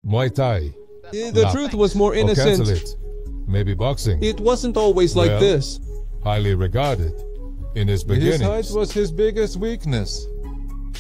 Muay Thai. The truth was more Or cancel innocent. it. Maybe boxing. It wasn't always like Well, this. Highly regarded. In his His beginnings. height was his biggest weakness.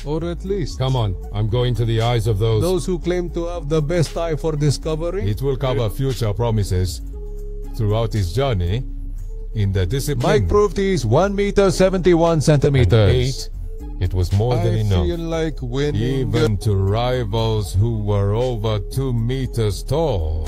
Or at least. Come on, I'm going to the eyes of those. Who claim to have the best eye for discovery. It will cover future promises throughout his journey in the discipline. Mike proved he's 1 meter 71 And centimeters. 8, it was more than I enough. feel like winning. Even to rivals who were over 2 meters tall.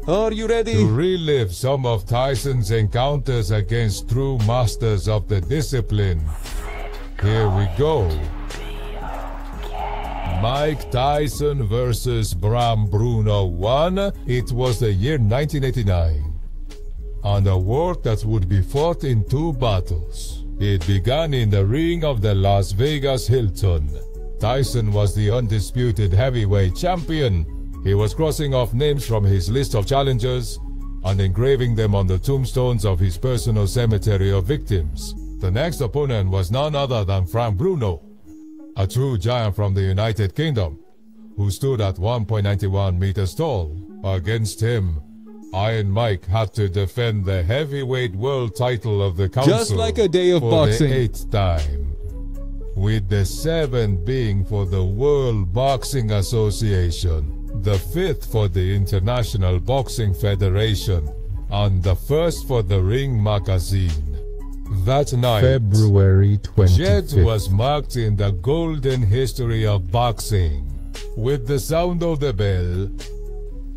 Are you ready? To relive some of Tyson's encounters against true masters of the discipline. Here we go. Mike Tyson versus Bruno 1. It was the year 1989. On a war that would be fought in 2 battles. It began in the ring of the Las Vegas Hilton. Tyson was the undisputed heavyweight champion. He was crossing off names from his list of challengers and engraving them on the tombstones of his personal cemetery of victims. The next opponent was none other than Bruno, a true giant from the United Kingdom, who stood at 1.91 meters tall. Against him, Iron Mike had to defend the heavyweight world title of the council. Just like a day of for boxing. the 8th time, with the 7th being for the World Boxing Association, the 5th for the International Boxing Federation, and the 1st for the Ring Magazine. That night, February 25th. Jet was marked in the golden history of boxing. With the sound of the bell,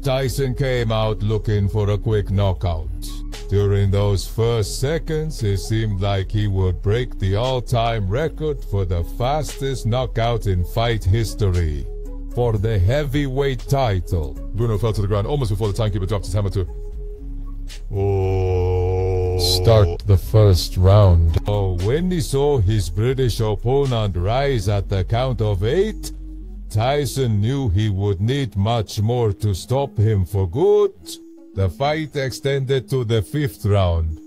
Tyson came out looking for a quick knockout. During those first seconds, it seemed like he would break the all-time record for the fastest knockout in fight history. For the heavyweight title. Bruno fell to the ground almost before the timekeeper dropped his hammer to Start the first round. Oh, when he saw his British opponent rise at the count of 8, Tyson knew he would need much more to stop him for good. The fight extended to the 5th round,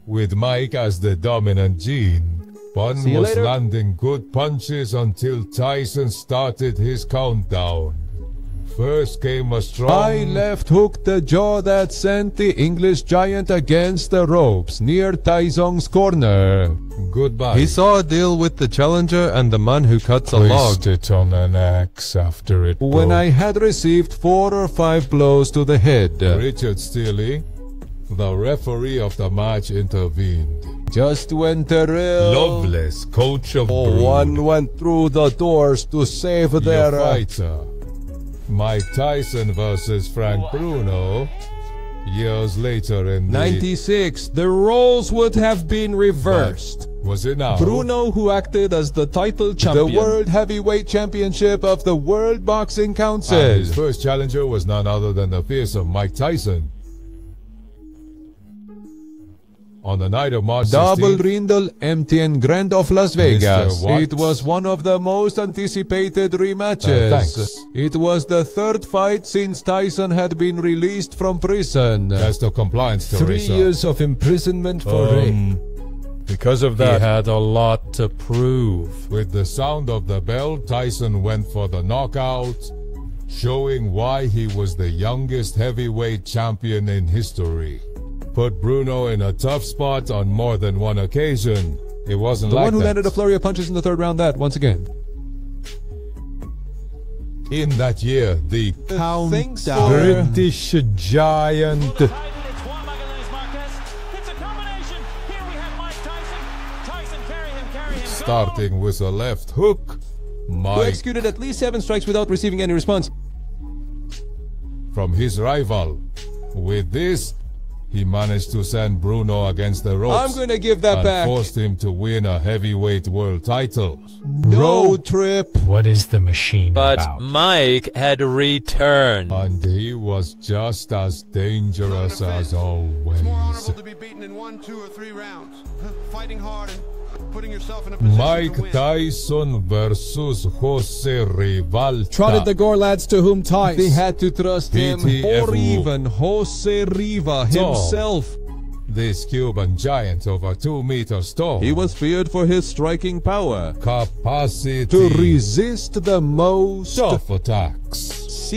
with Mike as the dominant gene. Bun See you was later. landing good punches until Tyson started his countdown. First came a strong High left hook, the jaw that sent the English giant against the ropes near Tyson's corner. goodbye. He saw a deal with the challenger and the man who cuts a log. Placed it on an axe after it When broke. I had received 4 or 5 blows to the head. Richard Steele, the referee of the match, intervened. Just when Terrell Loveless, coach of Brood, one went through the doors to save your their fighter. Mike Tyson versus Bruno. Years later in the 96. The roles would have been reversed. Was it now? Bruno, who acted as the title champion. The World Heavyweight Championship of the World Boxing Council. And his first challenger was none other than the fearsome Mike Tyson. On the night of March 16th, Double Rindle MTN Grand of Las Vegas. What? It was one of the most anticipated rematches. Thanks. It was the 3rd fight since Tyson had been released from prison. test of compliance, 3 Teresa. years of imprisonment for rape. Because of He that, had a lot to prove. With the sound of the bell, Tyson went for the knockout, showing why he was the youngest heavyweight champion in history. Put Bruno in a tough spot on more than one occasion. It wasn't The like one who that. landed a flurry of punches in the 3rd round, that, once again. In that year, the Countdown. British giant starting with a left hook. Who Mike executed at least 7 strikes without receiving any response. from his rival. With this, he managed to send Bruno against the ropes. I'm gonna give that and back. forced him to win a heavyweight world title. Road trip. What is the machine But about? Mike had returned. And he was just as dangerous as always. It's more honorable to be beaten in 1, 2, or 3 rounds. Fighting hard and putting yourself in a position to Mike win. Tyson versus Jose Rivalta. Trotted the Goliaths to whom ties. They had to trust him, PTFU. or even Jose Riva himself. This Cuban giant over 2 meters tall. He was feared for his striking power. capacity To resist the most tough attacks.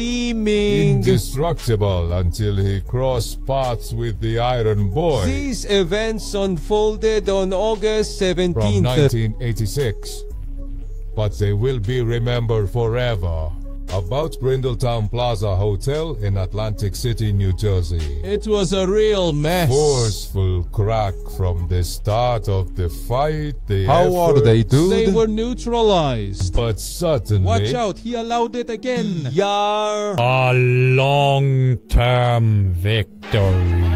seeming indestructible until he crossed paths with the Iron Boy. These events unfolded on August 17th. From 1986. But they will be remembered forever. About Brindletown Plaza Hotel in Atlantic City, New Jersey. It was a real mess. Forceful crack from the start of the fight. How are they, dude? They were neutralized. But suddenly... Watch out, he allowed it again. Yar. A long-term victory.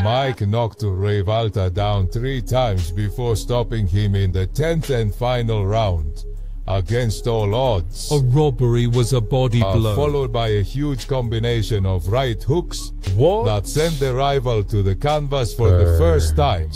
Mike knocked Revalta down 3 times before stopping him in the 10th and final round, against all odds. A robbery was a body blow. Followed by a huge combination of right hooks that sent the rival to the canvas for the first time.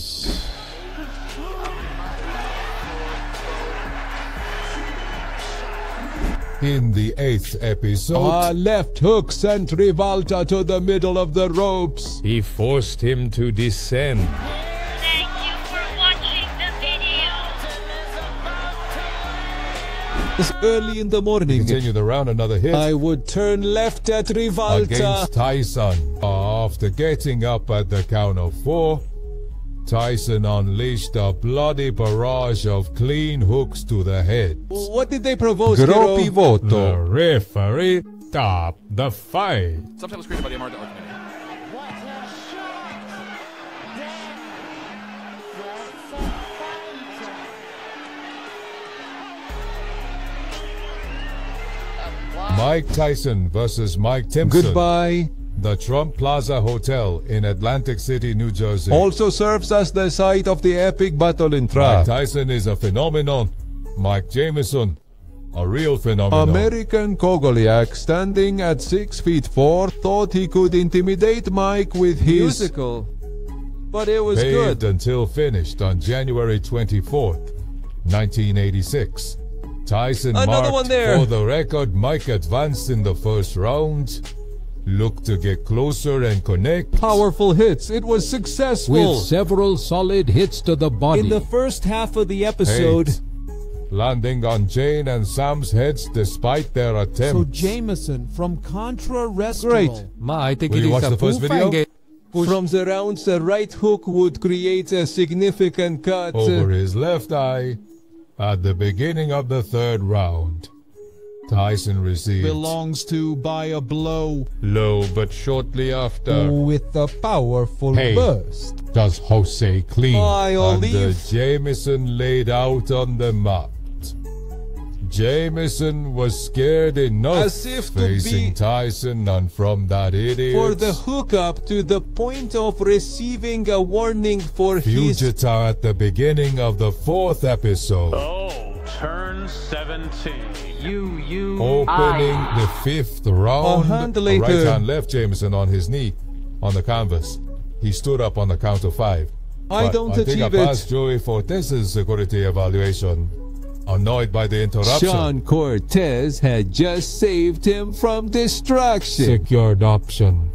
In the 8th episode, Left hook sent Rivalta to the middle of the ropes. He forced him to descend. Thank you for watching the video. It's early in the morning. continue the round, another hit I would turn left at Rivalta. against Tyson. After getting up at the count of 4, Tyson unleashed a bloody barrage of clean hooks to the head. What did they propose, Groppi Hero? voto. The referee stopped the fight. Subtitles created by the Amar Committee. Mike Tyson versus Mike Timpson. Goodbye. The Trump Plaza Hotel in Atlantic City, New Jersey. Also serves as the site of the epic battle in Mike trap. Tyson is a phenomenon. Mike Jameson, a real phenomenon. American Goliath, standing at 6'4", thought he could intimidate Mike with his Musical. But it was Paved good. until finished on January 24th, 1986. Tyson Another marked one there. for the record. Mike advanced in the first round. Looked to get closer and connect. Powerful hits. It was successful. With several solid hits to the body. In the first half of the episode. Eight. Landing on Jane and Sam's heads despite their So attempt. Jameson from Contra Restaurant. Great. Will you watch the first video? From the rounds, a right hook would create a significant cut. Over his left eye at the beginning of the 3rd round. Tyson received Belongs to by a blow. low, but shortly after, With a powerful Hey. burst. does Jose clean, I'll and leave. Jameson laid out on the mat. Jameson was scared enough As if to facing be- Tyson, and from that idiot, For the hookup to the point of receiving a warning for his... Fujita at the beginning of the 4th episode. Oh, turn 17. Opening the 5th round, A hand later. right hand left Jameson on his knee on the canvas. He stood up on the count of 5. I But don't I think I achieve it. passed Joey Fortes' security evaluation. Annoyed by the interruption. Sean Cortez had just saved him from destruction. Secured option.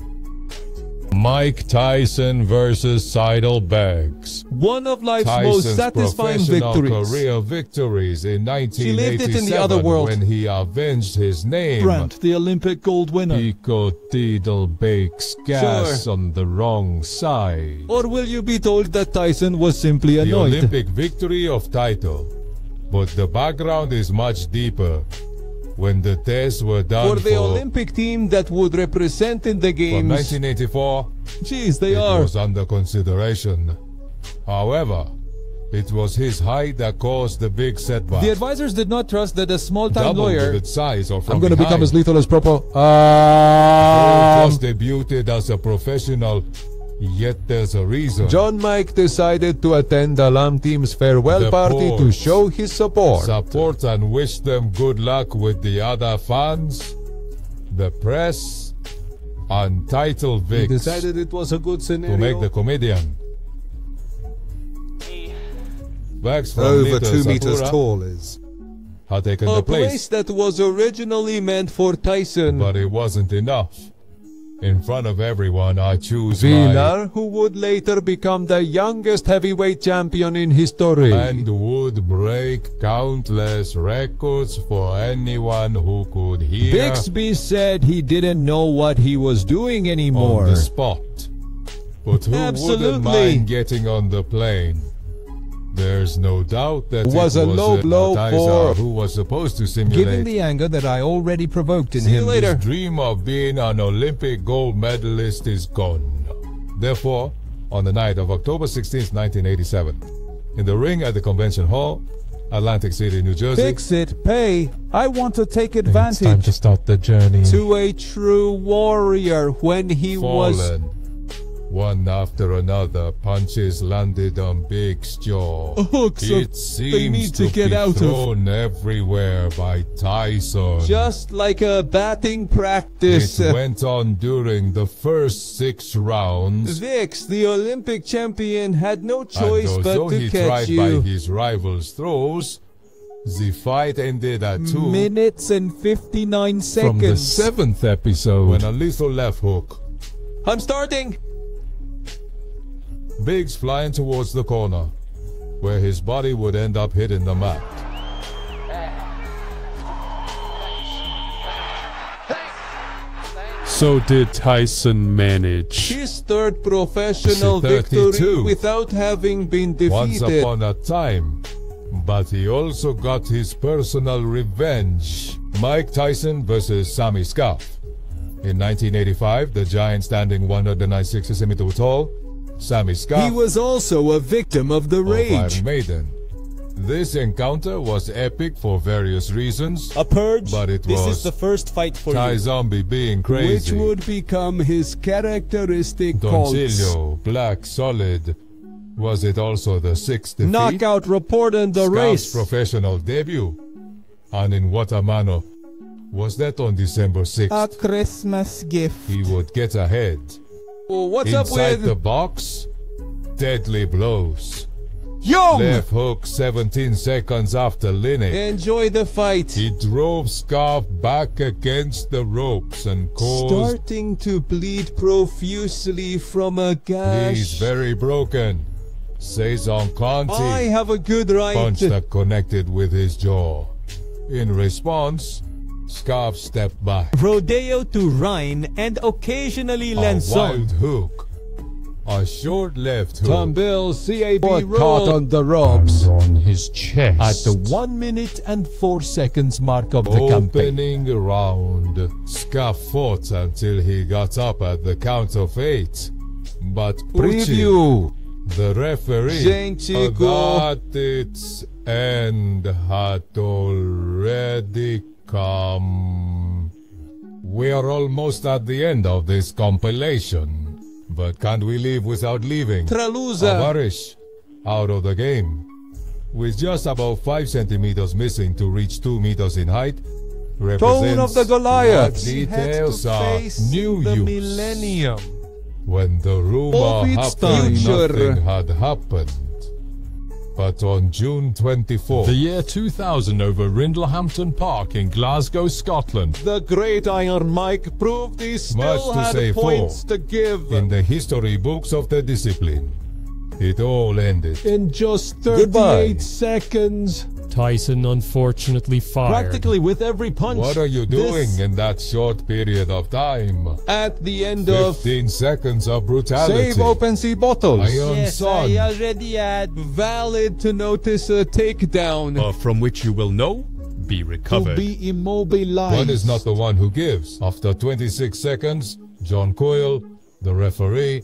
Mike Tyson versus Seidel Beggs. One of life's Tyson's most satisfying professional victories. career victories in lived 1987 it in the other world. when he avenged his name. Brandt, the Olympic gold winner. Pico Tidal bakes gas Sure. on the wrong side. Or will you be told that Tyson was simply The annoyed? Olympic victory of title. But the background is much deeper. When the tests were done For the Olympic team that would represent in the from games. 1984, Jeez, they it are. was under consideration. However, it was his height that caused the big setback. The advisors did not trust that a small-time Doubled lawyer... its size or from I'm gonna become behind. as lethal as Propo. He just debuted as a professional, yet there's a reason. John Mike decided to attend the Lam team's farewell The party to boards. show his support. Support and wish them good luck with the other fans, the press, and Title He Vic decided it was a good scenario. to make the comedian. Vex from Over Little 2 meters Sakura tall is. had taken A the place place, that was originally meant for Tyson. but it wasn't enough. In front of everyone, I choose winner who would later become the youngest heavyweight champion in history. and would break countless records for anyone who could hear Bixby said he didn't know what he was doing anymore. on the spot. But who wouldn't Absolutely. mind getting on the plane? There's no doubt that Was it a was low blow Tyson for- who was supposed to simulate Given the anger that I already provoked in See you him. later. his dream of being an Olympic gold medalist is gone. Therefore, on the night of October 16, 1987, in the ring at the Convention Hall, Atlantic City, New Jersey, Fix it, pay. I want to take It's time advantage. to start the journey. To a true warrior when he was fallen. One after another, punches landed on Big's jaw. Hooks It seems need to get be out of. thrown everywhere by Tyson. just like a batting practice. It went on during the first 6 rounds. Vix, the Olympic champion, had no And choice but although to he catch tried you. by his rival's throws, the fight ended at 2 Minutes and 59 From the seconds. 7th episode. when a lethal left hook. I'm starting. Biggs flying towards the corner, where his body would end up hitting the mat. So did Tyson manage. His third professional 32. victory without having been Once defeated. upon a time, but he also got his personal revenge. Mike Tyson versus Sammy Scuff. In 1985, the giant standing 196 centimeters tall, Sammy Scuff He was also a victim of the of rage. Iron Maiden. This encounter was epic for various reasons, A purge. but it This was is the first fight for Ty you. Zombie being crazy. which would become his characteristic Don Colts. Cilio, Black Solid. Was it also the 6th defeat? Knockout report in the Scuff's race. professional debut. And in what a manner. Was that on December 6th? A Christmas gift. He would get ahead. Oh, what's up Inside with the box, deadly blows. Young? Left hook 17 seconds after Lineker. Enjoy the fight. He drove Scarf back against the ropes and caused... Starting to bleed profusely from a gash. He's very broken. Saison Conti I have a good right. punch that connected with his jaw. In response, Scarf stepped back. Rodeo to Rhine and occasionally A Lanzon. wild hook. A short left hook. Tom Bill, CAB Caught roll. on the ropes. On his chest. At the 1 minute and 4 seconds mark of the campaign. Opening round. Scarf fought until he got up at the count of 8. But Uchi, Preview. the referee, Gente that its end had already come. We are almost at the end of this compilation, but can't we leave without leaving Traluza. Avarish out of the game? With just about 5 centimeters missing to reach 2 meters in height, Tone of the Goliaths. what details are new the use. millennium. When the rumor Of its happened, future. nothing had happened. But on June 24th, The year 2000 over Rindlehampton Park in Glasgow, Scotland. The great Iron Mike proved he Much still to had say points for. to give. in the history books of the discipline, it all ended. In just 38 Goodbye. seconds. Tyson unfortunately fired. Practically with every punch. What are you doing This- in that short period of time? At the end of 15 seconds of brutality. Save open sea bottles. Iron Yes, Son. I already had. valid to notice a takedown. From which you will know, be To recovered. be immobilized. One is not the one who gives. After 26 seconds, John Coyle, the referee,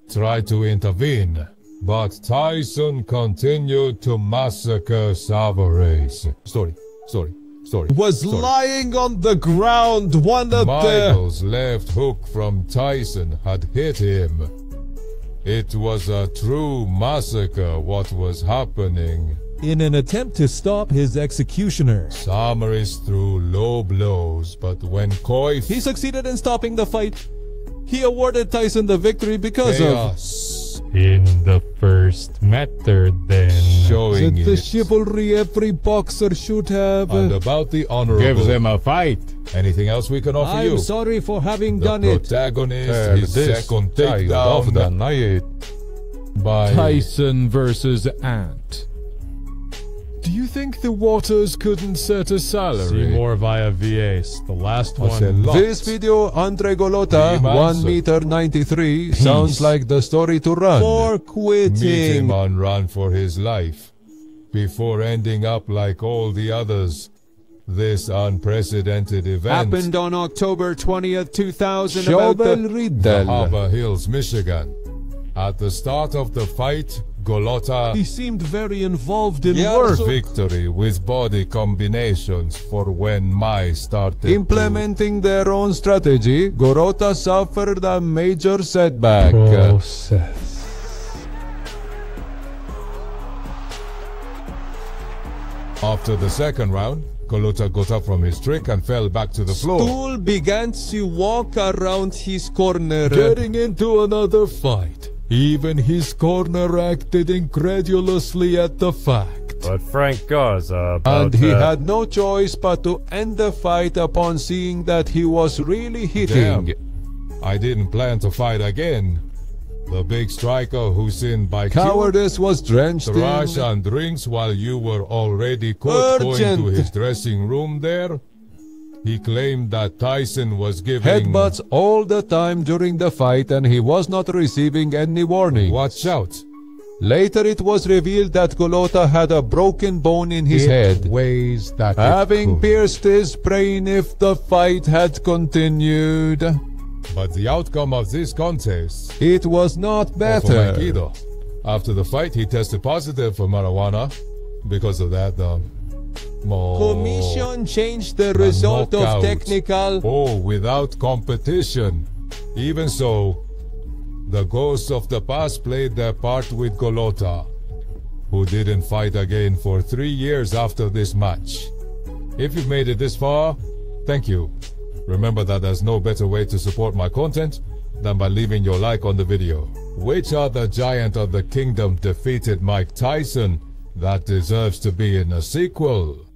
tried to intervene. But Tyson continued to massacre Savares. Story. Was lying on the ground. One of the Michael's left hook from Tyson had hit him. It was a true massacre what was happening. in an attempt to stop his executioner. Samaris threw low blows, but when Coy He succeeded in stopping the fight. He awarded Tyson the victory because of chaos, In the first method, then. showing the it. chivalry every boxer should have. And about the honorable. Give them a fight. Anything else we can offer you? I'm sorry for having The done it. protagonist, his second takedown of the night by Tyson versus Ant. Do you think the Waters couldn't set a salary? See more via VAs. The last I said one. lots. This video, Andre Golota, Team 1 answer. meter 93, sounds like the story to run. For Meet quitting. him on run for his life before ending up like all the others. This unprecedented event Happened on October 20th, 2000. Shovel the Riddle. Harbor Hills, Michigan. At the start of the fight, Golota He seemed very involved in work work. victory with body combinations for when Mai started Implementing their own strategy, Golota suffered a major setback. After the second round, Golota got up from his trick and fell back to the floor. Stool began to walk around his corner. Getting into another fight. Even his corner acted incredulously at the fact. But Frank Garza And he had no choice but to end the fight upon seeing that he was really hitting. Damn. I didn't plan to fight again. The big striker who sinned by Cowardice was drenched trash in and drinks while you were already caught going Urgent. to his dressing room there. He claimed that Tyson was giving headbutts all the time during the fight and he was not receiving any warning. Watch out. Later it was revealed that Golota had a broken bone in his head, Ways that having pierced his brain if the fight had continued. But the outcome of this contest It was not for better. Aikido. After the fight, he tested positive for marijuana. Because of that, Commission changed the result of knockout. technical. Oh, without competition. Even so, the ghosts of the past played their part with Golota, who didn't fight again for 3 years after this match. If you've made it this far, thank you. Remember that there's no better way to support my content than by leaving your like on the video. Which other giant of the kingdom defeated Mike Tyson that deserves to be in a sequel?